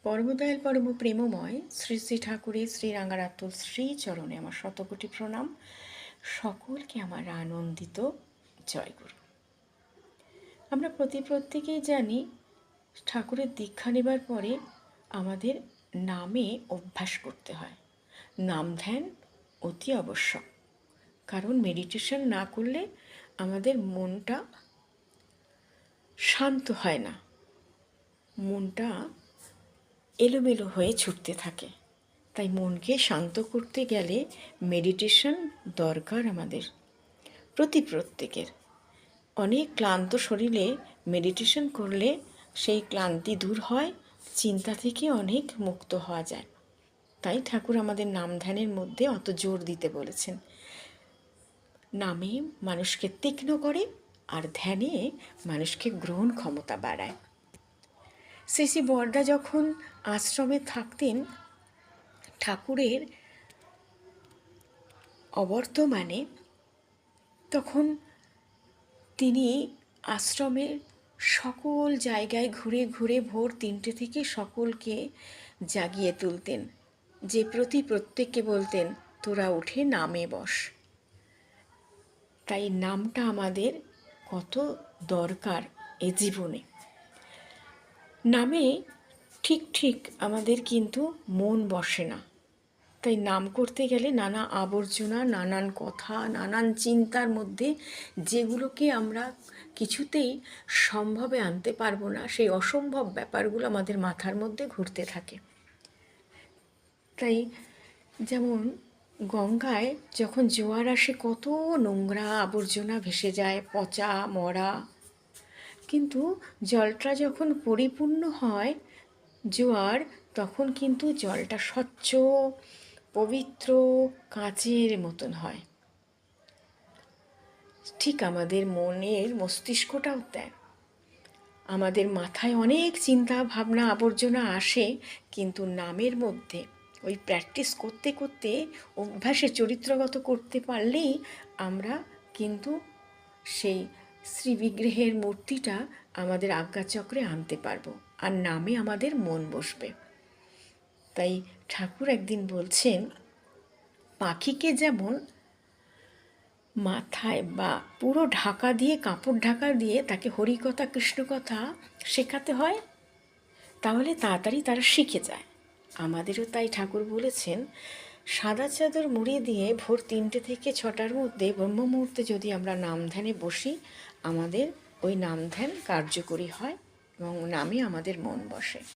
পরমদয়াল পরম প্রেমময় শ্রী শ্রী ঠাকুরের শ্রী রাঙ্গারাতুল শ্রী চরণে আমার শতকোটি প্রণাম। সকলকে আমার আনন্দিত জয়গুরু। আমরা প্রত্যেকেই জানি ঠাকুরের দীক্ষা নেবার পরে আমাদের নামে অভ্যাস করতে হয়। নাম ধ্যান অতি আবশ্যক, কারণ মেডিটেশন না করলে আমাদের মনটা শান্ত হয় না, মনটা এলোমেলো হয়ে ছুটতে থাকে। তাই মনকে শান্ত করতে গেলে মেডিটেশন দরকার আমাদের প্রত্যেকের। অনেক ক্লান্ত শরীরে মেডিটেশন করলে সেই ক্লান্তি দূর হয়, চিন্তা থেকে অনেক মুক্ত হওয়া যায়। তাই ঠাকুর আমাদের নাম ধ্যানের মধ্যে অত জোর দিতে বলেছেন। নামে মানুষকে তীক্ষ্ণ করে আর ধ্যানে মানুষকে গ্রহণ ক্ষমতা বাড়ায়। শ্রী শ্রী বরদা যখন আশ্রমে থাকতেন, ঠাকুরের অবর্তমানে, তখন তিনি আশ্রমের সকল জায়গায় ঘুরে ঘুরে ভোর 3টে থেকে সকলকে জাগিয়ে তুলতেন, যে প্রত্যেককে বলতেন, তোরা উঠে নামে বস। তাই নামটা আমাদের কত দরকার এ জীবনে। নামে ঠিক আমাদের কিন্তু মন বসে না। তাই নাম করতে গেলে নানা আবর্জনা, নানান কথা, নানান চিন্তার মধ্যে, যেগুলোকে আমরা কিছুতেই সম্ভবে আনতে পারবো না, সেই অসম্ভব ব্যাপারগুলো আমাদের মাথার মধ্যে ঘুরতে থাকে। তাই যেমন গঙ্গায় যখন জোয়ার আসে, কত নোংরা আবর্জনা ভেসে যায়, পচা মরা। কিন্তু জলটা যখন পরিপূর্ণ হয় জোয়ার, তখন কিন্তু জলটা স্বচ্ছ, পবিত্র, কাঁচের মতন হয়। ঠিক আমাদের মনের মস্তিষ্কটাও তাই। আমাদের মাথায় অনেক চিন্তা ভাবনা আবর্জনা আসে, কিন্তু নামের মধ্যে ওই প্র্যাকটিস করতে করতে, অভ্যাসে চরিত্রগত করতে পারলেই আমরা কিন্তু সেই শ্রীবিগ্রহের মূর্তিটা আমাদের আজ্ঞাচক্রে আনতে পারবো, আর নামে আমাদের মন বসবে। তাই ঠাকুর একদিন বলছেন, পাখিকে যেমন মাথায় বা পুরো ঢাকা দিয়ে, কাপড় ঢাকা দিয়ে তাকে হরিকথা কৃষ্ণকথা শেখাতে হয়, তাহলে তাড়াতাড়ি তারা শিখে যায়। আমাদেরও তাই ঠাকুর বলেছেন, সাদা চাদর মুড়ি দিয়ে ভোর 3টে থেকে 6টার মধ্যে ব্রহ্ম মুহূর্তে যদি আমরা নাম ধ্যানে বসি, আমাদের ওই নাম ধ্যান কার্যকরী হয় এবং নামে আমাদের মন বসে।